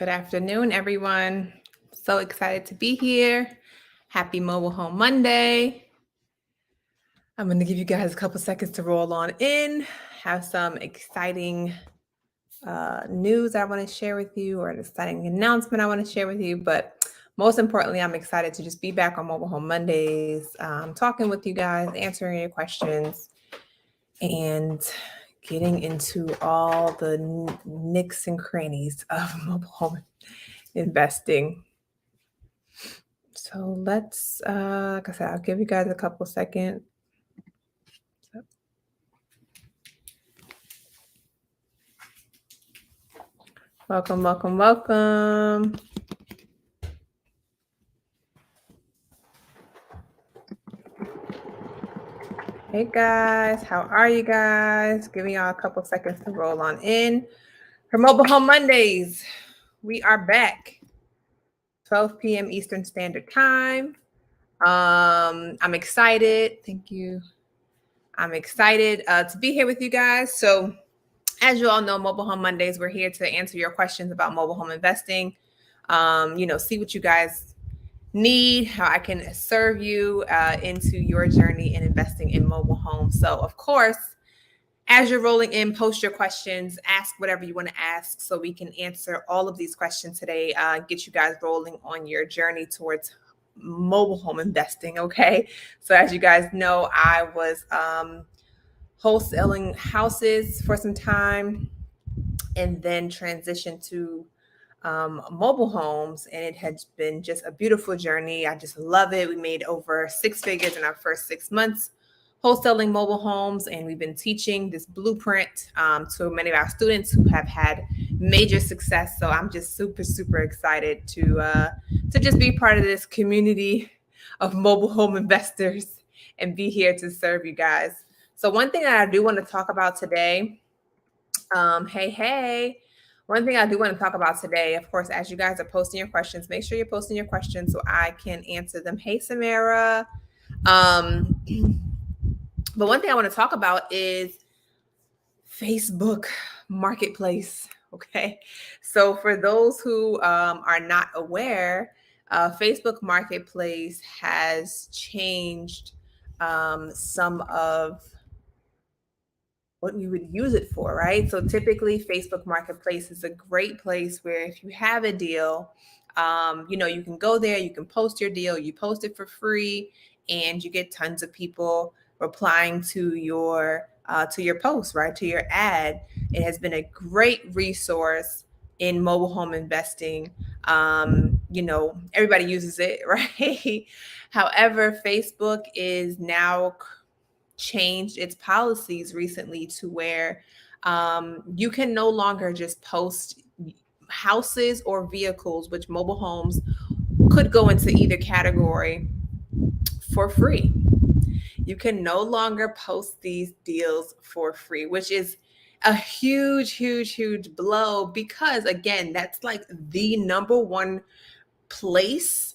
Good afternoon, everyone. So excited to be here. Happy Mobile Home Monday. I'm going to give you guys a couple seconds to roll on in, have some exciting news I want to share with you, or an exciting announcement I want to share with you. But most importantly, I'm excited to just be back on Mobile Home Mondays, talking with you guys, answering your questions, and getting into all the nicks and crannies of mobile home investing. So let's, like I said, I'll give you guys a couple seconds. Welcome, welcome, welcome. Hey guys, how are you guys? Giving y'all a couple seconds to roll on in. For Mobile Home Mondays, we are back. 12 p.m. Eastern Standard Time. I'm excited. Thank you. I'm excited to be here with you guys. So, as you all know, Mobile Home Mondays, we're here to answer your questions about mobile home investing. See what you guys need, how I can serve you into your journey in investing in mobile homes. So, of course, as you're rolling in, post your questions, ask whatever you want to ask so we can answer all of these questions today, get you guys rolling on your journey towards mobile home investing. Okay. So, as you guys know, I was wholesaling houses for some time and then transitioned to mobile homes, and it has been just a beautiful journey. I just love it. We made over 6 figures in our first 6 months wholesaling mobile homes, and we've been teaching this blueprint to many of our students who have had major success. So I'm just super excited to just be part of this community of mobile home investors and be here to serve you guys. So one thing that I do want to talk about today, hey. One thing I do want to talk about today, of course, as you guys are posting your questions, make sure you're posting your questions so I can answer them. Hey, Samara. But one thing I want to talk about is Facebook Marketplace. Okay. So for those who are not aware, Facebook Marketplace has changed some of what you would use it for, right? So typically Facebook Marketplace is a great place where if you have a deal, you can go there, you can post your deal, you post it for free, and you get tons of people replying to your post, right? To your ad. It has been a great resource in mobile home investing. Everybody uses it, right? However, Facebook is now changed its policies recently to where you can no longer just post houses or vehicles, which mobile homes could go into either category, for free. You can no longer post these deals for free, which is a huge blow because, again, that's like the number one place,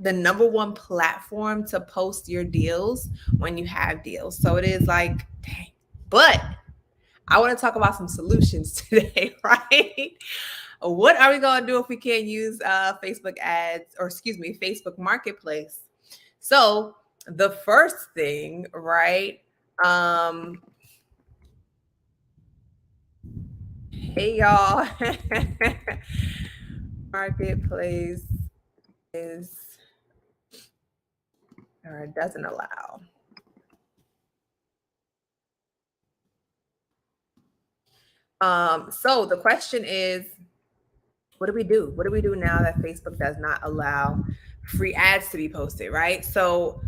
the number one platform to post your deals when you have deals. So it is like, dang. But I want to talk about some solutions today, right? What are we going to do if we can't use Facebook ads, or excuse me, Facebook Marketplace? So the first thing, right? Hey, y'all. Marketplace is, or it doesn't allow. So the question is, what do we do? What do we do now that Facebook does not allow free ads to be posted, right? So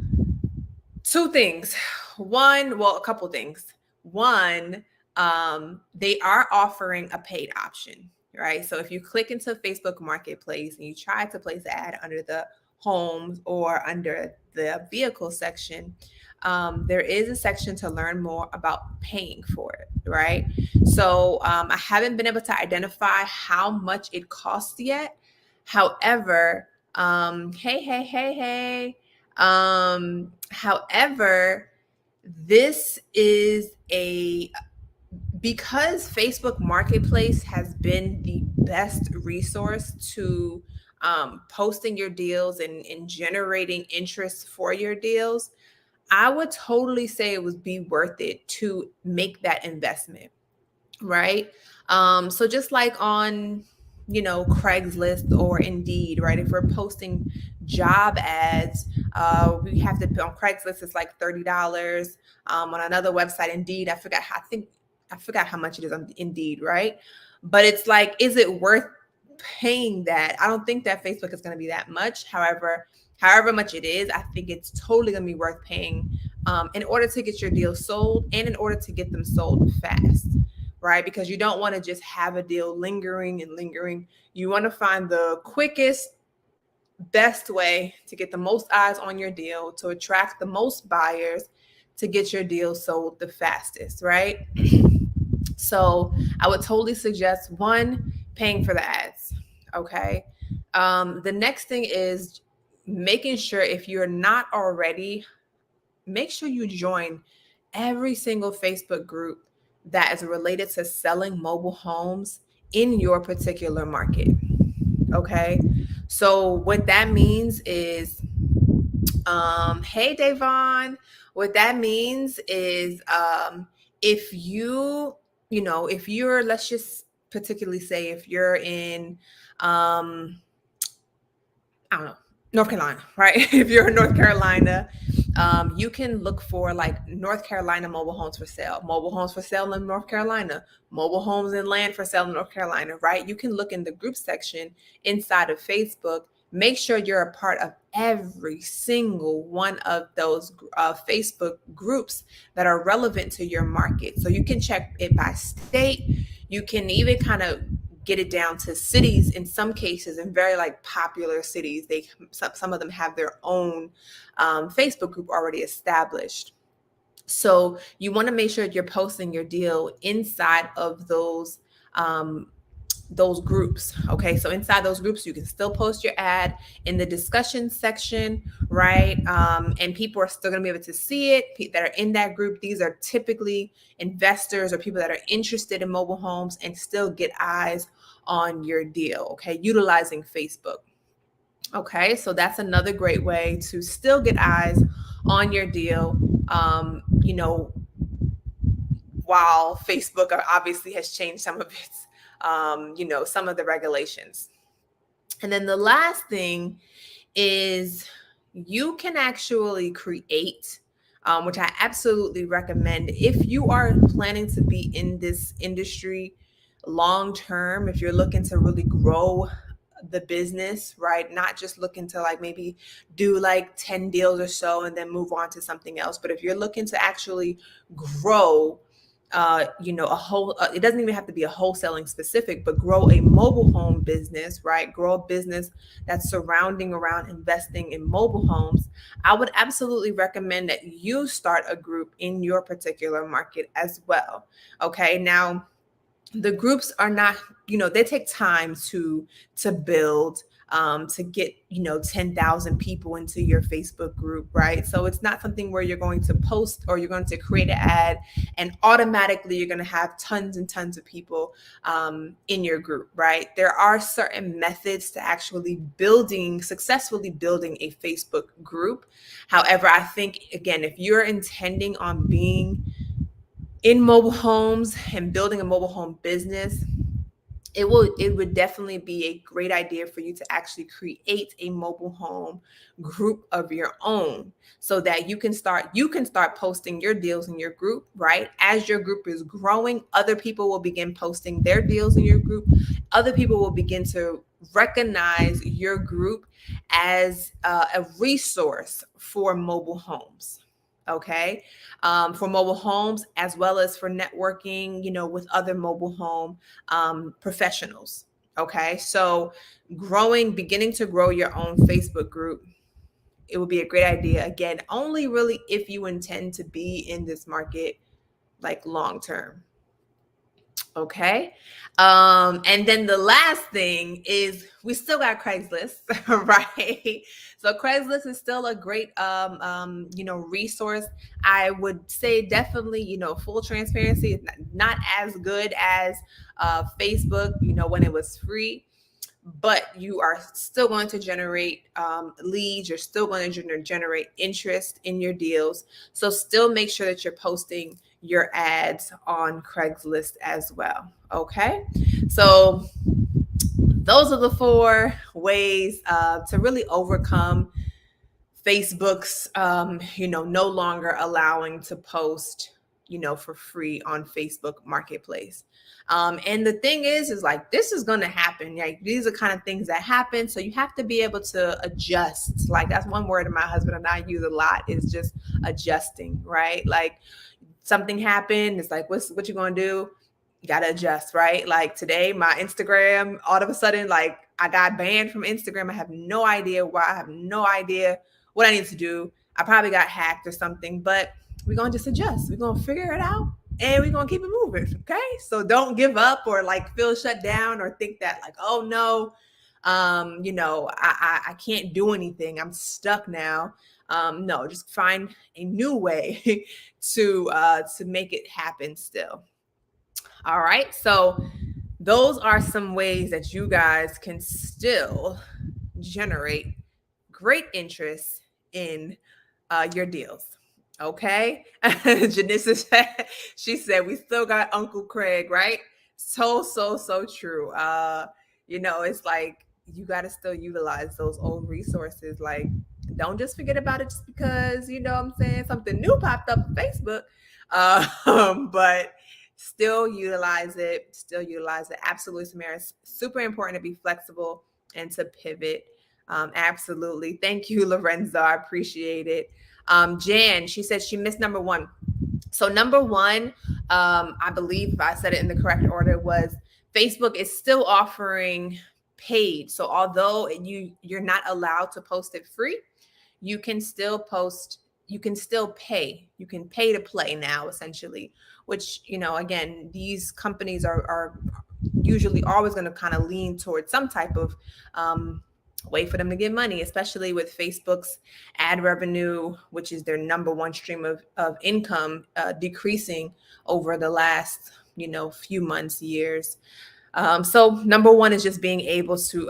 two things. A couple things. One, they are offering a paid option, right? So if you click into Facebook Marketplace and you try to place an ad under the homes or under the vehicle section, there is a section to learn more about paying for it, right? So I haven't been able to identify how much it costs yet. However, hey. However, this is because Facebook Marketplace has been the best resource to posting your deals and generating interest for your deals, I would totally say it would be worth it to make that investment, right? So just like on, Craigslist or Indeed, right? If we're posting job ads, we have to on Craigslist it's like $30. On another website, Indeed, I forgot how much it is on Indeed, right? But it's like, is it worth paying that? I don't think that Facebook is going to be that much. However much it is, I think it's totally going to be worth paying in order to get your deal sold and in order to get them sold fast, right? Because you don't want to just have a deal lingering and lingering. You want to find the quickest, best way to get the most eyes on your deal, to attract the most buyers, to get your deal sold the fastest, right? So I would totally suggest one, paying for the ads. Okay. The next thing is making sure, if you're not already, make sure you join every single Facebook group that is related to selling mobile homes in your particular market. Okay. So what that means is, hey Davon, what that means is, if if you're, let's just particularly say if you're in, I don't know, North Carolina, right? If you're in North Carolina, you can look for like North Carolina mobile homes for sale, mobile homes for sale in North Carolina, mobile homes and land for sale in North Carolina, right? You can look in the group section inside of Facebook. Make sure you're a part of every single one of those Facebook groups that are relevant to your market. So you can check it by state. You can even kind of get it down to cities in some cases, in very like popular cities. Some of them have their own Facebook group already established. So you want to make sure you're posting your deal inside of those groups. Okay, so inside those groups you can still post your ad in the discussion section, right? And people are still going to be able to see it that are in that group. These are typically investors or people that are interested in mobile homes and still get eyes on your deal. Okay, utilizing Facebook. Okay, so that's another great way to still get eyes on your deal. While Facebook obviously has changed some of its some of the regulations. And then the last thing is, you can actually create, which I absolutely recommend if you are planning to be in this industry long term, if you're looking to really grow the business, right? Not just looking to like maybe do like 10 deals or so and then move on to something else. But if you're looking to actually grow, a whole, it doesn't even have to be a wholesaling specific, but grow a mobile home business, right? Grow a business that's surrounding around investing in mobile homes. I would absolutely recommend that you start a group in your particular market as well. Okay. Now, the groups are not, they take time to build, to get 10,000 people into your Facebook group, right? So it's not something where you're going to post or you're going to create an ad and automatically you're going to have tons and tons of people in your group, right? There are certain methods to actually successfully building a Facebook group. However, I think, again, if you're intending on being in mobile homes and building a mobile home business, it would definitely be a great idea for you to actually create a mobile home group of your own, so that you can start posting your deals in your group, right? As your group is growing, other people will begin posting their deals in your group. Other people will begin to recognize your group as a resource for mobile homes. Okay. For mobile homes, as well as for networking, with other mobile home professionals. Okay. So beginning to grow your own Facebook group, it would be a great idea. Again, only really if you intend to be in this market like long term. Okay. And then the last thing is we still got Craigslist, right? So Craigslist is still a great, resource. I would say definitely, full transparency is not as good as Facebook, when it was free, but you are still going to generate leads. You're still going to generate interest in your deals. So still make sure that you're posting your ads on Craigslist as well. Okay. So those are the 4 ways to really overcome Facebook's, no longer allowing to post, for free on Facebook Marketplace. And the thing is like, this is going to happen. Like, these are kind of things that happen. So you have to be able to adjust. Like, that's one word my husband and I use a lot, is just adjusting, right? Like, something happened. It's like, what you going to do? You got to adjust, right? Like today, my Instagram, all of a sudden, like, I got banned from Instagram. I have no idea why. I have no idea what I need to do. I probably got hacked or something, but we're going to just adjust. We're going to figure it out and we're going to keep it moving. Okay. So don't give up or like feel shut down or think that like, oh no, I can't do anything. I'm stuck now. No, just find a new way to make it happen still. All right. So those are some ways that you guys can still generate great interest in your deals. Okay. Janissa said, she said, we still got Uncle Craig, right? So true. It's like you got to still utilize those old resources. Like, don't just forget about it just because, I'm saying, something new popped up on Facebook. But still utilize it. Absolutely, Samara. It's super important to be flexible and to pivot. Absolutely. Thank you, Lorenzo. I appreciate it. Jan, she said she missed number 1. So number 1, I believe if I said it in the correct order, was Facebook is still offering paid. So although you're not allowed to post it free, you can still post, you can still pay. You can pay to play now, essentially, which, again, these companies are usually always going to kind of lean towards some type of way for them to get money, especially with Facebook's ad revenue, which is their number 1 stream of income, decreasing over the last, few months, years. So number 1 is just being able to,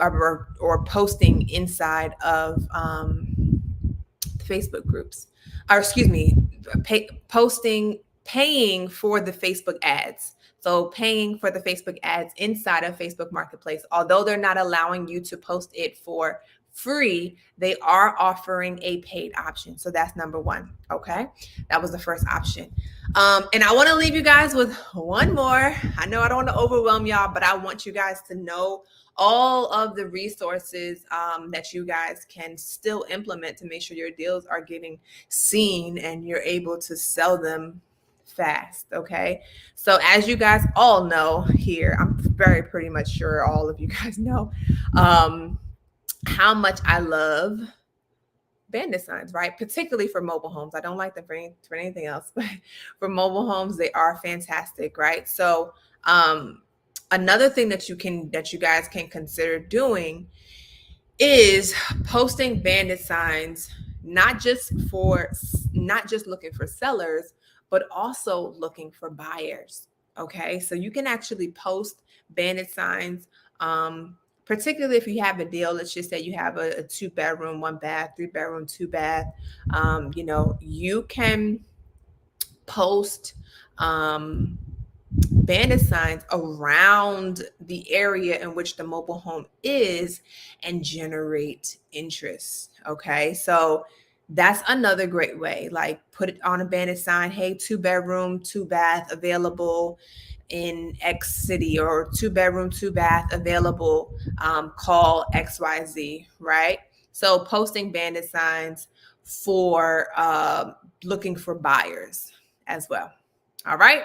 or posting inside of Facebook groups, or excuse me, paying for the Facebook ads. So paying for the Facebook ads inside of Facebook Marketplace, although they're not allowing you to post it for free, they are offering a paid option. So that's number 1. Okay. That was the first option. And I want to leave you guys with one more. I know I don't want to overwhelm y'all, but I want you guys to know all of the resources that you guys can still implement to make sure your deals are getting seen and you're able to sell them fast. Okay. So as you guys all know here, I'm very pretty much sure all of you guys know how much I love bandit signs, right? Particularly for mobile homes. I don't like them for anything else, but for mobile homes, they are fantastic, right? So another thing that you guys can consider doing is posting bandit signs, not just looking for sellers, but also looking for buyers. Okay. So you can actually post bandit signs, particularly if you have a deal. Let's just say you have a 2-bedroom, 1 bath, 3-bedroom, 2 bath. You can post bandit signs around the area in which the mobile home is and generate interest. Okay. So that's another great way. Like, put it on a bandit sign. Hey, 2-bedroom, 2 bath available in X city, or 2-bedroom, 2 bath available. Call XYZ, right? So posting bandit signs for looking for buyers as well. All right.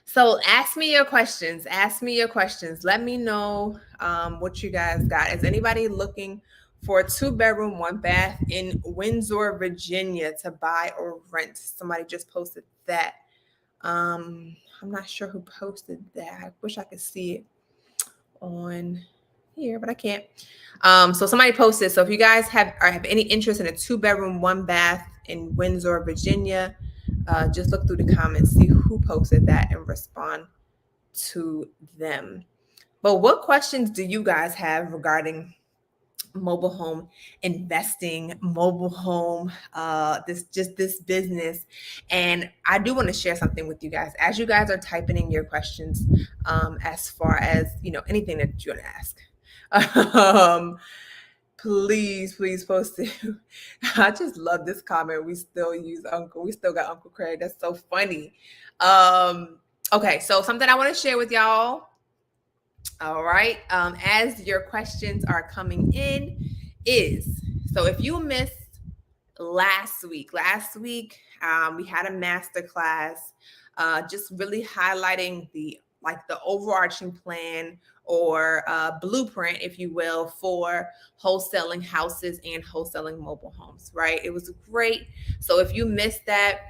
So ask me your questions. Let me know what you guys got. Is anybody looking for a 2-bedroom, 1 bath in Windsor, Virginia to buy or rent? Somebody just posted that. I'm not sure who posted that. I wish I could see it on here, but I can't. So somebody posted. So if you guys have any interest in a 2-bedroom, 1-bath in Windsor, Virginia, just look through the comments, see who posted that, and respond to them. But what questions do you guys have regarding mobile home investing, mobile home, this business? And I do want to share something with you guys as you guys are typing in your questions, as far as anything that you want to ask. Please post it. I just love this comment. We still got Uncle Craig. That's so funny. Okay, so something I want to share with y'all. All right. As your questions are coming in, so if you missed last week, we had a masterclass, just really highlighting the overarching plan or blueprint, if you will, for wholesaling houses and wholesaling mobile homes, right? It was great. So if you missed that,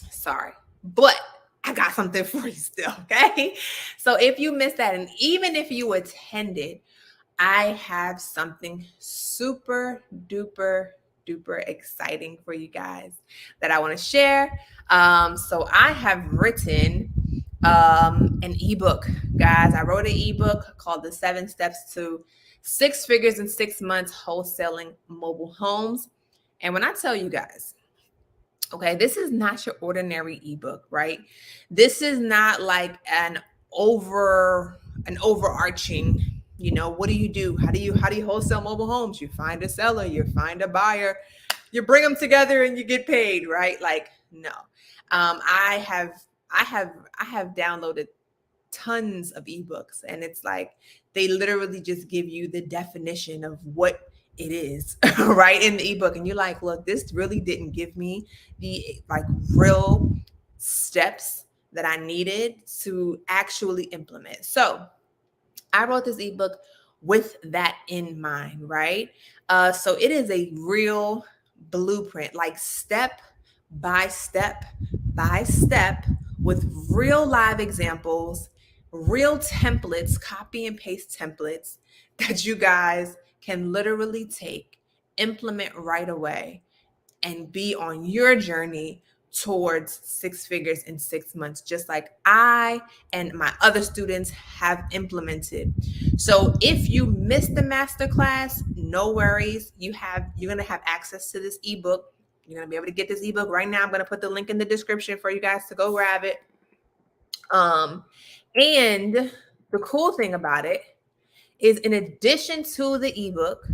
sorry, but I got something for you still, okay? So if you missed that, and even if you attended, I have something super duper exciting for you guys that I want to share. So I have written an ebook, guys. I wrote an ebook called The 7 Steps to 6 Figures in 6 Months Wholesaling Mobile Homes. And when I tell you guys, okay, this is not your ordinary ebook, right? This is not like an overarching, what do you do? How do you wholesale mobile homes? You find a seller, you find a buyer, you bring them together and you get paid, right? Like, no. I have downloaded tons of ebooks, and it's like they literally just give you the definition of what it is right in the ebook, and you're like, look, this really didn't give me the real steps that I needed to actually implement. So I wrote this ebook with that in mind, right? So it is a real blueprint, like step by step with real live examples, real templates, copy and paste templates that you guys can literally take, implement right away, and be on your journey towards 6 figures in 6 months, just like I and my other students have implemented. So if you missed the masterclass, no worries. You're going to have access to this ebook. You're going to be able to get this ebook right now. I'm going to put the link in the description for you guys to go grab it. And the cool thing about it is, in addition to the ebook,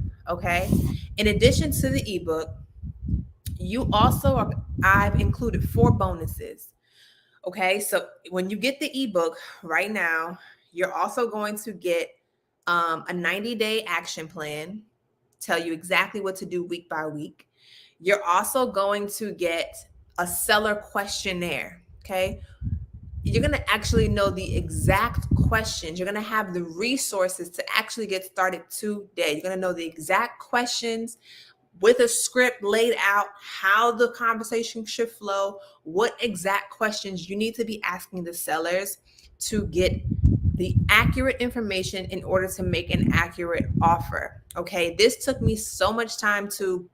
I've included 4 bonuses. Okay, so when you get the ebook right now, you're also going to get a 90-day action plan, tell you exactly what to do week by week. You're also going to get a seller questionnaire. Okay, you're going to actually know the exact questions. You're going to have the resources to actually get started today. You're going to know the exact questions with a script laid out, how the conversation should flow, what exact questions you need to be asking the sellers to get the accurate information in order to make an accurate offer. Okay, this took me so much time to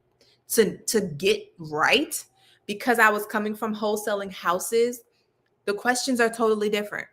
get right, because I was coming from wholesaling houses. The questions are totally different.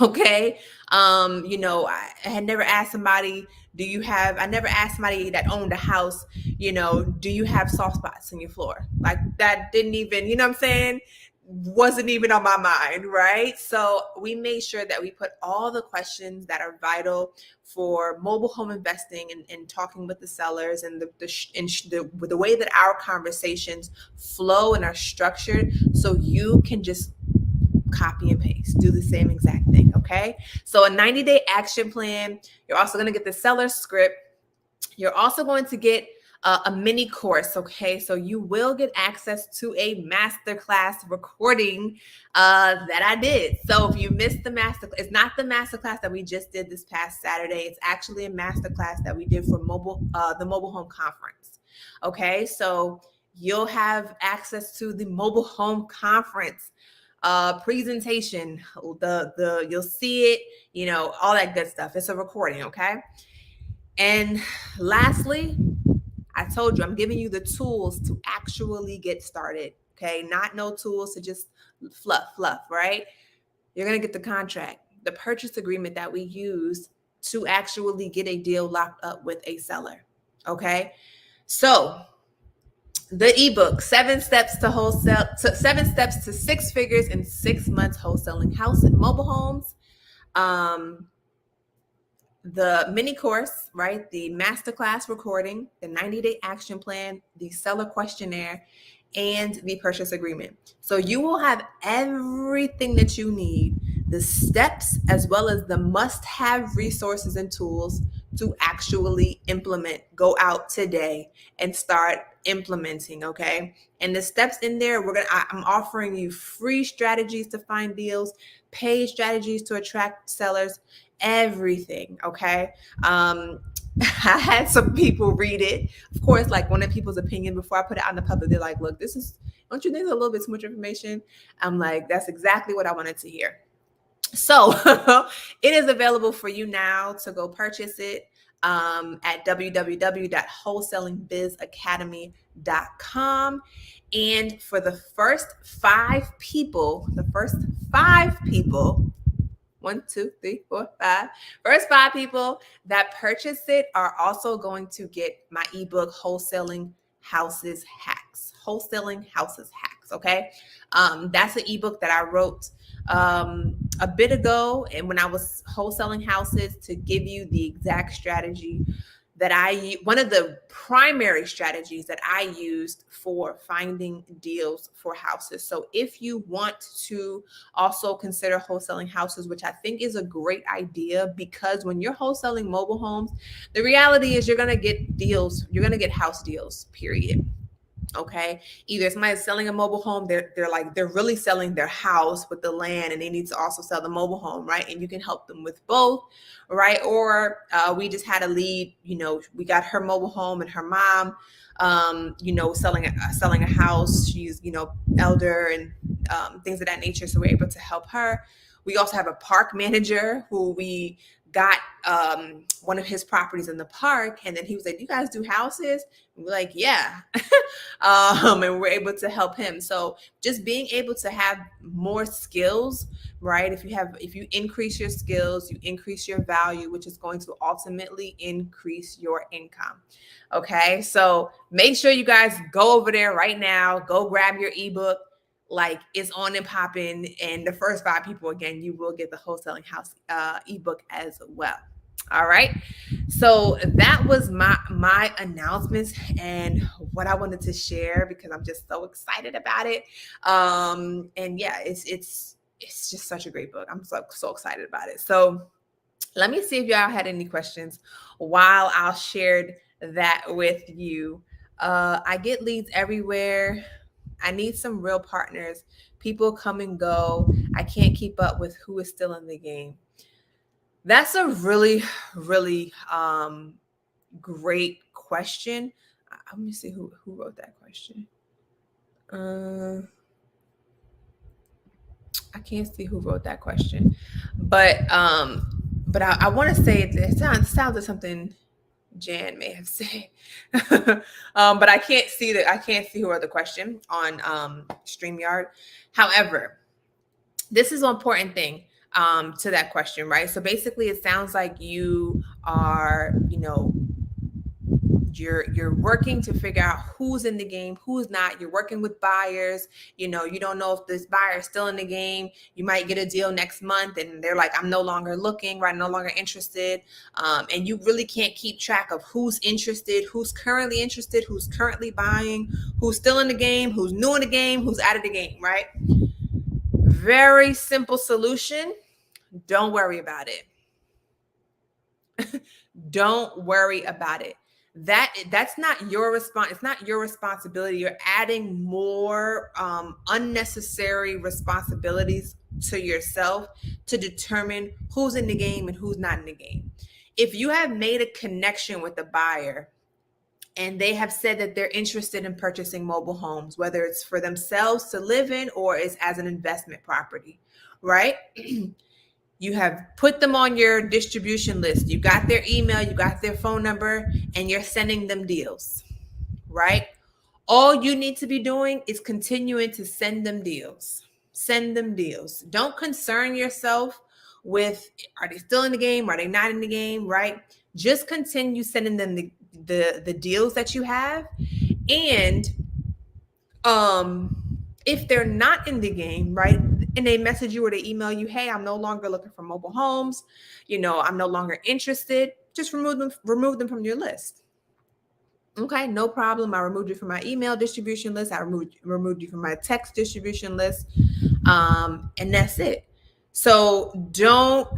Okay. I had never asked somebody, I never asked somebody that owned a house, do you have soft spots in your floor? Like, that didn't even, you know what I'm saying? Wasn't even on my mind, right? So we made sure that we put all the questions that are vital for mobile home investing and talking with the sellers, and the way that our conversations flow and are structured, so you can just copy and paste, do the same exact thing. Okay, so a 90-day action plan. You're also going to get the seller script. You're also going to get a mini course. Okay, so you will get access to a masterclass recording that I did. So if you missed the masterclass, it's not the masterclass that we just did this past Saturday. It's actually a masterclass that we did for the mobile home conference. Okay, so you'll have access to the mobile home conference presentation, the you'll see it, all that good stuff. It's a recording, okay? And lastly, I told you I'm giving you the tools to actually get started, okay? Not no tools to just fluff, right? You're going to get the contract, the purchase agreement that we use to actually get a deal locked up with a seller, okay? So the ebook, 7 steps to 6 figures in 6 months wholesaling house and mobile homes. The mini course, right? The masterclass recording, the 90-day action plan, the seller questionnaire, and the purchase agreement. So you will have everything that you need, the steps as well as the must-have resources and tools to actually implement. Go out today and start implementing, okay? And the steps in there, I'm offering you free strategies to find deals, paid strategies to attract sellers, everything, okay? I had some people read it. Of course, like one of people's opinion before I put it out in the public, they're like, look, don't you think it's a little bit too much information? I'm like, that's exactly what I wanted to hear. So it is available for you now to go purchase it at www.wholesalingbizacademy.com. And for the first 5 people, 1, 2, 3, 4, 5. First 5 people that purchase it are also going to get my ebook, Wholesaling Houses Hacks. Wholesaling Houses Hacks, okay? That's an ebook that I wrote a bit ago, and when I was wholesaling houses, to give you the exact strategy that one of the primary strategies that I used for finding deals for houses. So if you want to also consider wholesaling houses, which I think is a great idea, because when you're wholesaling mobile homes, the reality is you're going to get deals, you're going to get house deals, period. Okay, either somebody's selling a mobile home, they're really selling their house with the land, and they need to also sell the mobile home, right? And you can help them with both, right? Or we just had a lead, we got her mobile home and her mom, selling a house. She's elder and things of that nature, so we're able to help her. We also have a park manager who we got one of his properties in the park, and then he was like, "You guys do houses?" And we're like, "Yeah." And we're able to help him. So just being able to have more skills, right? If you increase your skills, you increase your value, which is going to ultimately increase your income. Okay, so make sure you guys go over there right now, go grab your ebook. Like, it's on and popping, and the first 5 people, again, you will get the Wholesaling House ebook as well. All right, so that was my announcements and what I wanted to share, because I'm just so excited about it. And yeah, it's just such a great book. I'm so excited about it. So let me see if y'all had any questions while I shared that with you. I get leads everywhere. I need some real partners. People come and go. I can't keep up with who is still in the game. That's a really, really great question. Let me see who wrote that question. I can't see who wrote that question, but I want to say it sounds like something Jan may have said, but I can't see who wrote the question on StreamYard. However, this is an important thing to that question, right? So basically, it sounds like you are, you're working to figure out who's in the game, who's not. You're working with buyers. You don't know if this buyer is still in the game. You might get a deal next month and they're like, I'm no longer looking, right? No longer interested. And you really can't keep track of who's interested, who's currently buying, who's still in the game, who's new in the game, who's out of the game, right? Very simple solution. Don't worry about it. Don't worry about it. That's not your response. It's not your responsibility. You're adding more unnecessary responsibilities to yourself to determine who's in the game and who's not in the game. If you have made a connection with the buyer, and they have said that they're interested in purchasing mobile homes, whether it's for themselves to live in or it's as an investment property, right? You have put them on your distribution list. You got their email, you got their phone number, and you're sending them deals, right? All you need to be doing is continuing to send them deals. Send them deals. Don't concern yourself with, are they still in the game? Are they not in the game? Right? Just continue sending them the deals that you have. And if they're not in the game, right, and they message you or they email you, hey, I'm no longer looking for mobile homes, I'm no longer interested, just remove them from your list. Okay, no problem. I removed you from my email distribution list. I removed you from my text distribution list. And that's it. So don't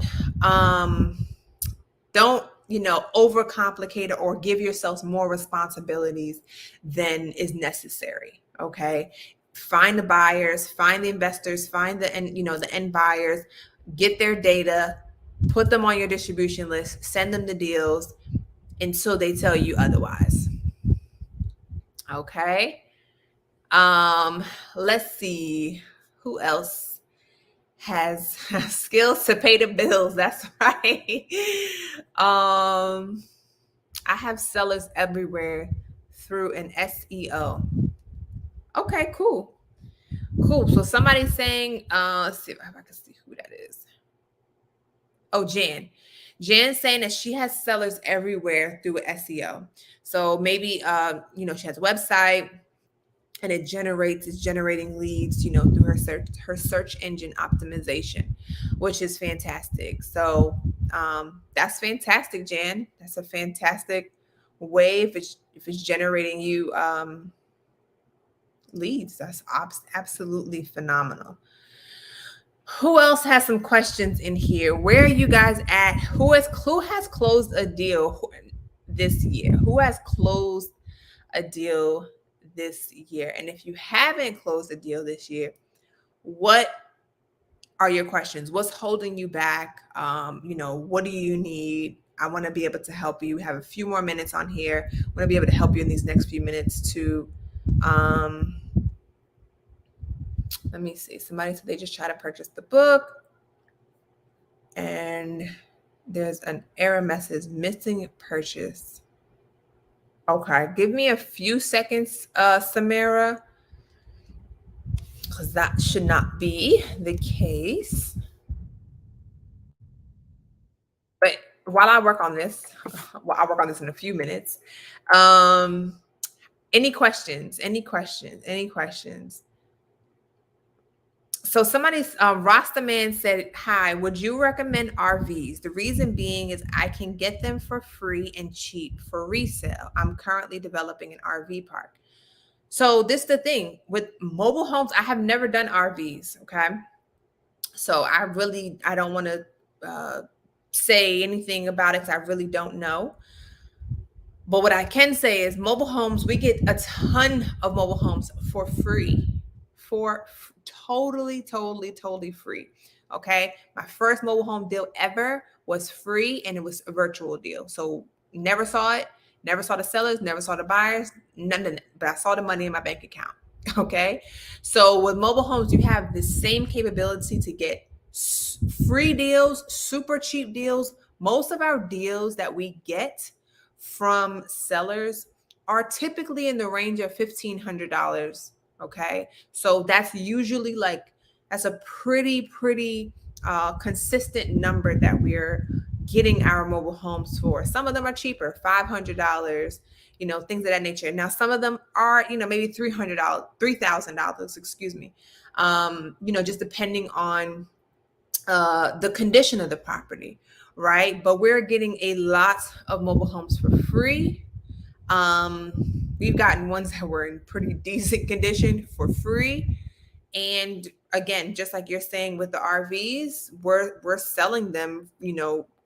overcomplicate it or give yourselves more responsibilities than is necessary. Okay. Find the buyers, find the investors, find the end buyers, get their data, put them on your distribution list, send them the deals until they tell you otherwise. Okay. Let's see who else has skills to pay the bills. That's right. I have sellers everywhere through an SEO. Okay, cool. So somebody's saying, let's see if I can see who that is. Oh, Jan. Jan's saying that she has sellers everywhere through SEO. So maybe, she has a website and it's generating leads, through her search engine optimization, which is fantastic. So that's fantastic, Jan. That's a fantastic way if it's generating you leads. That's absolutely phenomenal. Who else has some questions in here? Where are you guys at? Who has closed a deal this year? Who has closed a deal this year? And if you haven't closed a deal this year, what are your questions? What's holding you back? What do you need? I want to be able to help you. We have a few more minutes on here. I want to be able to help you in these next few minutes to let me see. Somebody said they just try to purchase the book and there's an error message, missing purchase. Okay, give me a few seconds, Samara, because that should not be the case. But while I work on this, I'll work on this in a few minutes. Any questions? So somebody's Rastaman said, hi, would you recommend RVs? The reason being is I can get them for free and cheap for resale. I'm currently developing an RV park. So this is the thing with mobile homes. I have never done RVs. Okay. So I don't want to say anything about it because I really don't know. But what I can say is mobile homes, we get a ton of mobile homes for free, totally free. Okay. My first mobile home deal ever was free and it was a virtual deal. So never saw it, never saw the sellers, never saw the buyers, none of that, but I saw the money in my bank account. Okay. So with mobile homes, you have the same capability to get free deals, super cheap deals. Most of our deals that we get from sellers are typically in the range of $1,500. Okay. So that's usually that's a pretty consistent number that we're getting our mobile homes for. Some of them are cheaper, $500, things of that nature. Now, some of them are, maybe $3,000, excuse me. Just depending on the condition of the property, right? But we're getting a lot of mobile homes for free. We've gotten ones that were in pretty decent condition for free. And again, just like you're saying with the RVs, we're selling them,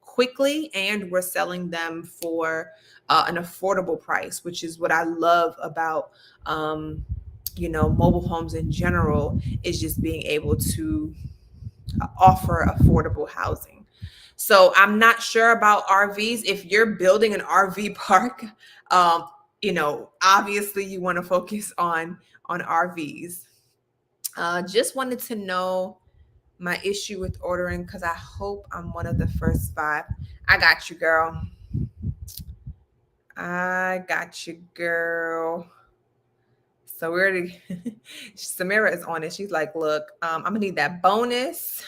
quickly, and we're selling them for an affordable price, which is what I love about, mobile homes in general, is just being able to offer affordable housing. So I'm not sure about RVs. If you're building an RV park, obviously you want to focus on RVs. Just wanted to know my issue with ordering, because I hope I'm one of the first 5. I got you, girl. I got you, girl. So we're already, Samira is on it. She's like, look, I'm gonna need that bonus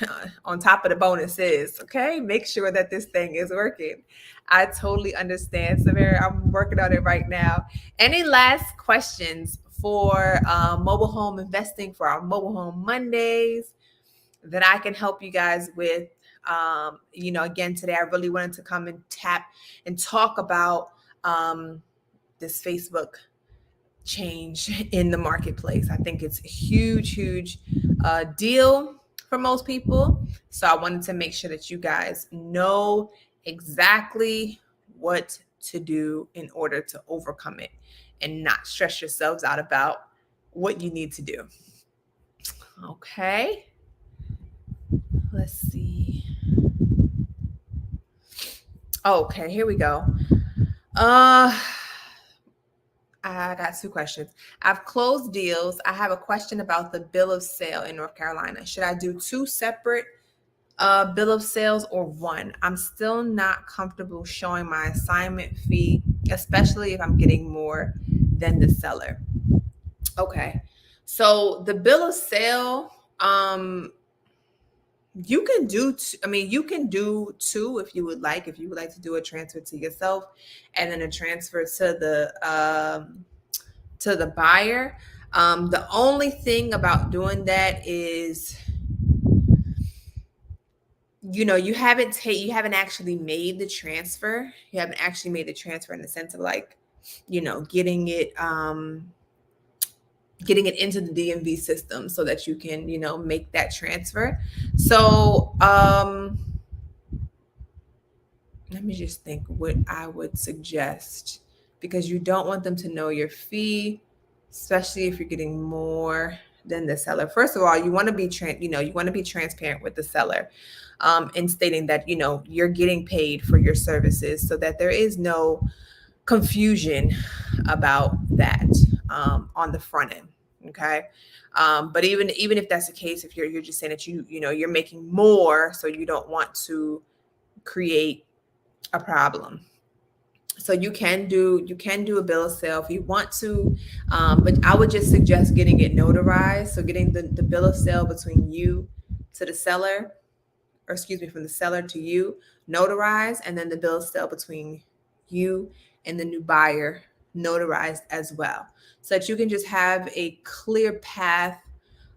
on top of the bonuses. Okay, make sure that this thing is working. I totally understand, Samira. I'm working on it right now. Any last questions for mobile home investing, for our mobile home Mondays, that I can help you guys with? Again, today I really wanted to come and tap and talk about this Facebook change in the marketplace. I think it's a huge deal for most people. So I wanted to make sure that you guys know exactly what to do in order to overcome it and not stress yourselves out about what you need to do. Okay. Let's see. Okay, here we go. I got 2 questions. I've closed deals. I have a question about the bill of sale in North Carolina. Should I do 2 separate bill of sales or 1? I'm still not comfortable showing my assignment fee, especially if I'm getting more than the seller. Okay. So the bill of sale, you can do you can do 2 if you would like to do a transfer to yourself and then a transfer to the buyer. The only thing about doing that is, you haven't actually made the transfer. You haven't actually made the transfer in the sense of like, getting it into the DMV system so that you can, make that transfer. So let me just think what I would suggest, because you don't want them to know your fee, especially if you're getting more than the seller. First of all, you want to be transparent with the seller, in stating that you're getting paid for your services, so that there is no confusion about that on the front end. Okay. But even if that's the case, if you're just saying that you're making more, so you don't want to create a problem, so you can do a bill of sale if you want to, but I would just suggest getting it notarized. So getting the bill of sale between you to the seller, or excuse me, from the seller to you, notarized, and then the bill of sale between you and the new buyer notarized as well, so that you can just have a clear path,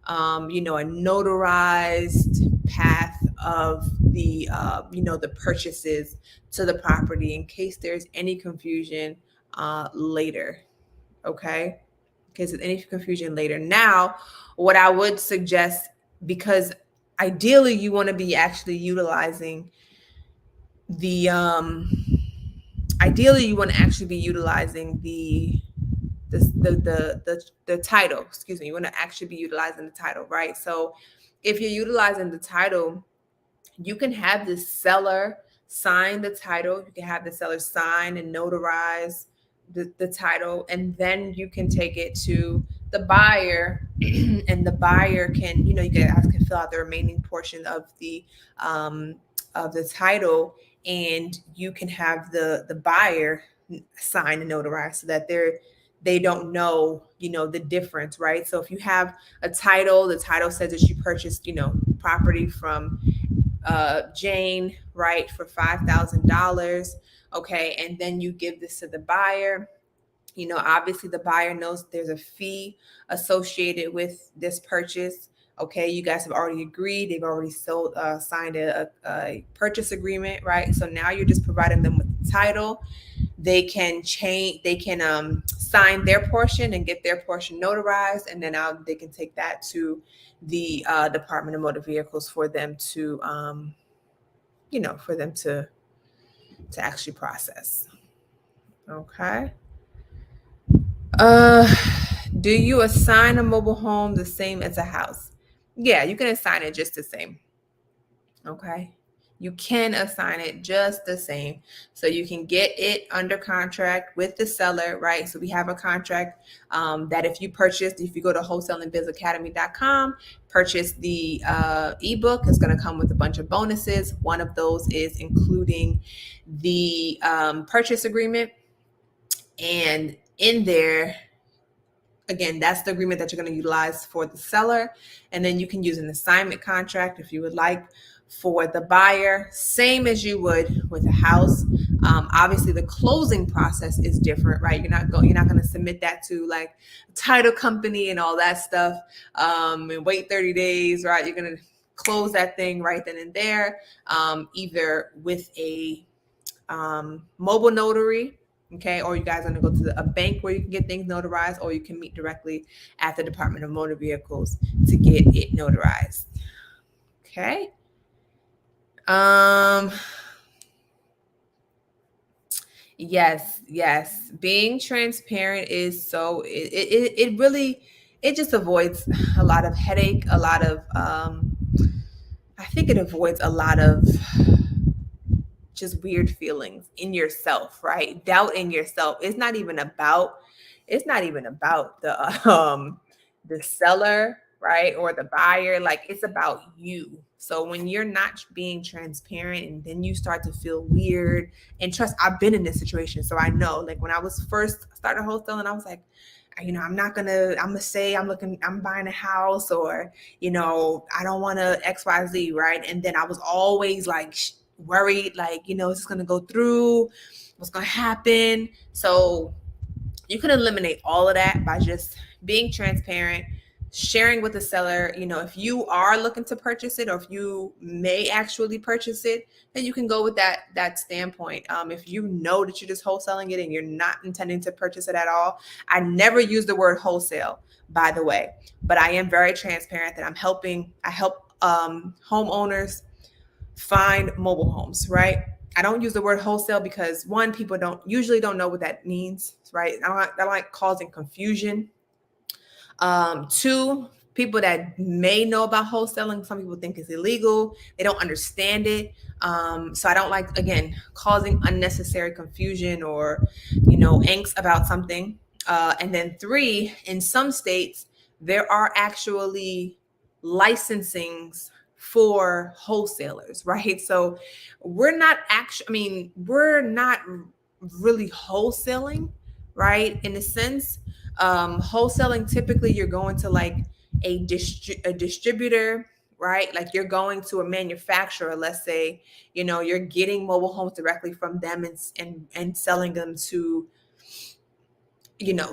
a notarized path of the the purchases to the property, in case there's any confusion later. Okay, in case there's any confusion later. Now, what I would suggest, because ideally you want to be actually utilizing the the title. Excuse me. You want to actually be utilizing the title, right? So if you're utilizing the title, you can have the seller sign the title. You can have the seller sign and notarize the title, and then you can take it to the buyer, and the buyer can, you guys can fill out the remaining portion of the title, and you can have the buyer sign and notarize, so that they don't know, the difference, right? So if you have a title, the title says that you purchased, property from Jane, right, for $5,000. Okay, and then you give this to the buyer. Obviously the buyer knows there's a fee associated with this purchase. Okay, you guys have already agreed. They've already signed a purchase agreement, right? So now you're just providing them with the title. They can sign their portion and get their portion notarized, and then they can take that to the Department of Motor Vehicles for them to to actually process. Okay. Do you assign a mobile home the same as a house? Yeah, you can assign it just the same. Okay. you can assign it just the same. So you can get it under contract with the seller, right? So we have a contract that if you go to wholesalingBizAcademy.com, purchase the ebook, it's going to come with a bunch of bonuses. One of those is including the purchase agreement. And in there, again, that's the agreement that you're going to utilize for the seller. And then you can use an assignment contract if you would like for the buyer, same as you would with a house. Obviously, the closing process is different, right? You're not going to submit that to like a title company and all that stuff and wait 30 days, right? You're going to close that thing right then and there, either with a mobile notary. Okay, or you guys are going to go to a bank where you can get things notarized, or you can meet directly at the Department of Motor Vehicles to get it notarized. Okay. Yes. Being transparent is so it really just avoids a lot of headache, a lot of I think it avoids a lot of just weird feelings in yourself, right? Doubt in yourself. It's not even about the seller, right? Or the buyer. Like, it's about you. So when you're not being transparent and then you start to feel weird, and trust, I've been in this situation. So I know, like, when I was first started wholesaling, I was like, I'm gonna say I'm buying a house, or, I don't want to XYZ, right? And then I was always like worried, like, is this going to go through? What's going to happen? So you can eliminate all of that by just being transparent, sharing with the seller. If you are looking to purchase it, or if you may actually purchase it, then you can go with that standpoint. If you know that you're just wholesaling it and you're not intending to purchase it at all, I never use the word wholesale, by the way, but I am very transparent that I help homeowners find mobile homes, right? I don't use the word wholesale because, one, people usually don't know what that means, right? I don't like causing confusion. Two, people that may know about wholesaling, some people think it's illegal. They don't understand it. So I don't like, again, causing unnecessary confusion or, angst about something. And then three, in some states, there are actually licensings for wholesalers, right? So we're not really wholesaling, right? In a sense, wholesaling, typically you're going to like a distributor, right? Like, you're going to a manufacturer, let's say, you're getting mobile homes directly from them and selling them to,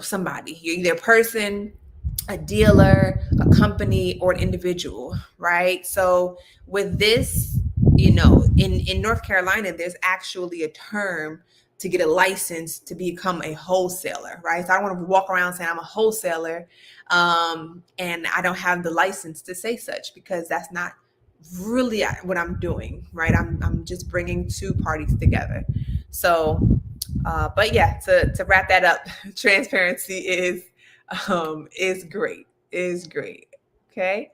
somebody. You're either a person, a dealer, a company, or an individual, right? So with this, in North Carolina, there's actually a term to get a license to become a wholesaler, right? So I don't want to walk around saying I'm a wholesaler, and I don't have the license to say such, because that's not really what I'm doing, right? I'm just bringing two parties together. So, but yeah, to wrap that up, transparency is great. Okay.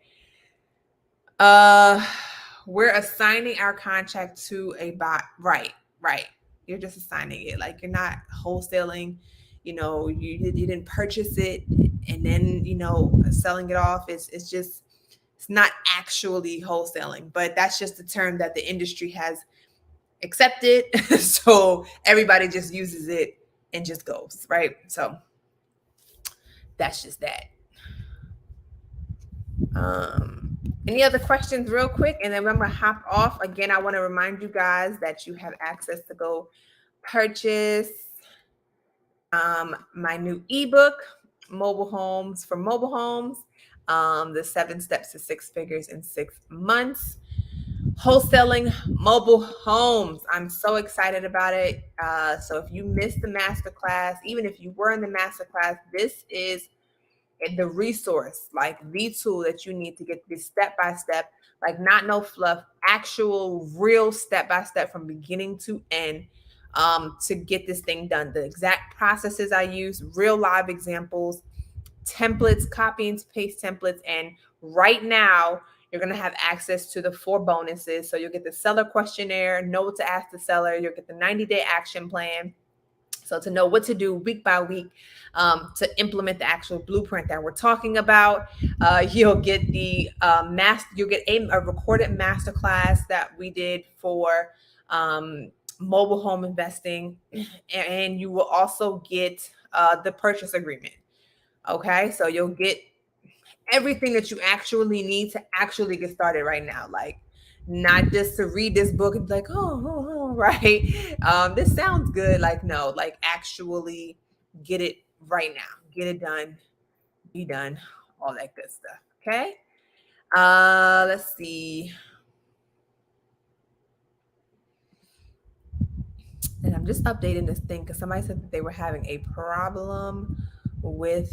We're assigning our contract to a bot. Right. You're just assigning it. Like, you're not wholesaling. You didn't purchase it and then, selling it off. It's not actually wholesaling, but that's just the term that the industry has accepted. So everybody just uses it and just goes, right? So that's just that. Any other questions real quick? And then I'm going to hop off. Again, I want to remind you guys that you have access to go purchase my new ebook, Mobile Homes for Mobile Homes, the 7 Steps to 6 Figures in 6 Months. Wholesaling mobile homes. I'm so excited about it. So if you missed the masterclass, even if you were in the masterclass, this is the resource, like the tool that you need to get this step-by-step, like, not no fluff, actual real step-by-step from beginning to end, to get this thing done. The exact processes I use, real live examples, templates, copy and paste templates. And right now You're going to have access to the 4 bonuses. So you'll get the seller questionnaire, know what to ask the seller. You'll get the 90-day action plan. So to know what to do week by week to implement the actual blueprint that we're talking about. You'll get the you'll get a recorded masterclass that we did for mobile home investing, and you will also get the purchase agreement. Okay, so you'll get everything that you actually need to actually get started right now. Like, not just to read this book and be like, right. This sounds good. Like, no, like actually get it right now. Get it done. Be done. All that good stuff. Okay. Let's see. And I'm just updating this thing because somebody said that they were having a problem with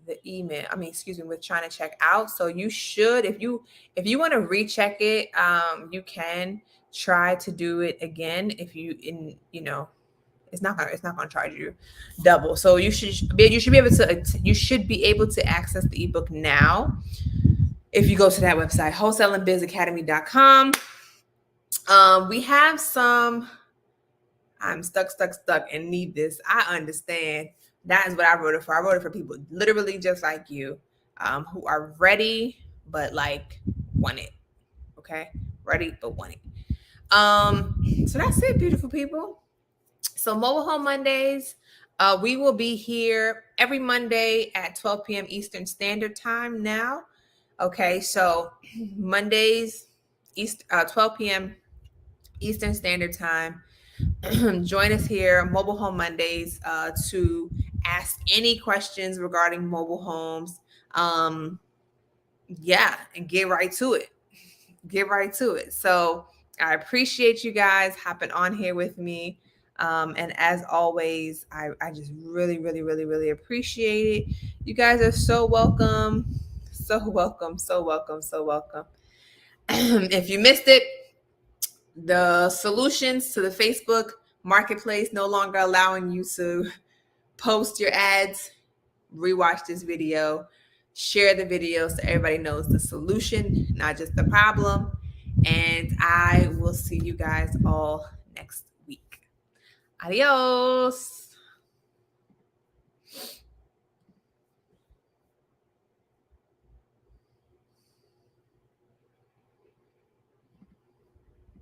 the email. With trying to check out. So you should, if you want to recheck it, you can try to do it again. If you it's not gonna charge you double. So you should be able to access the ebook now if you go to that website, wholesalandbizacademy.com. We have some. I'm stuck and need this. I understand. That is what I wrote it for. I wrote it for people literally just like you, who are ready but like want it. Okay, ready but want it. So that's it, beautiful people. So Mobile Home Mondays, we will be here every Monday at 12 p.m. Eastern Standard Time now. Okay, so Mondays, 12 p.m. Eastern Standard Time. Join us here, Mobile Home Mondays, to ask any questions regarding mobile homes. And get right to it. So I appreciate you guys hopping on here with me. And as always, I just really, really, really, really appreciate it. You guys are so welcome. So welcome. If you missed it, the solutions to the Facebook marketplace no longer allowing you to post your ads. Rewatch this video, share the video so everybody knows the solution, not just the problem. And I will see you guys all next week. Adios.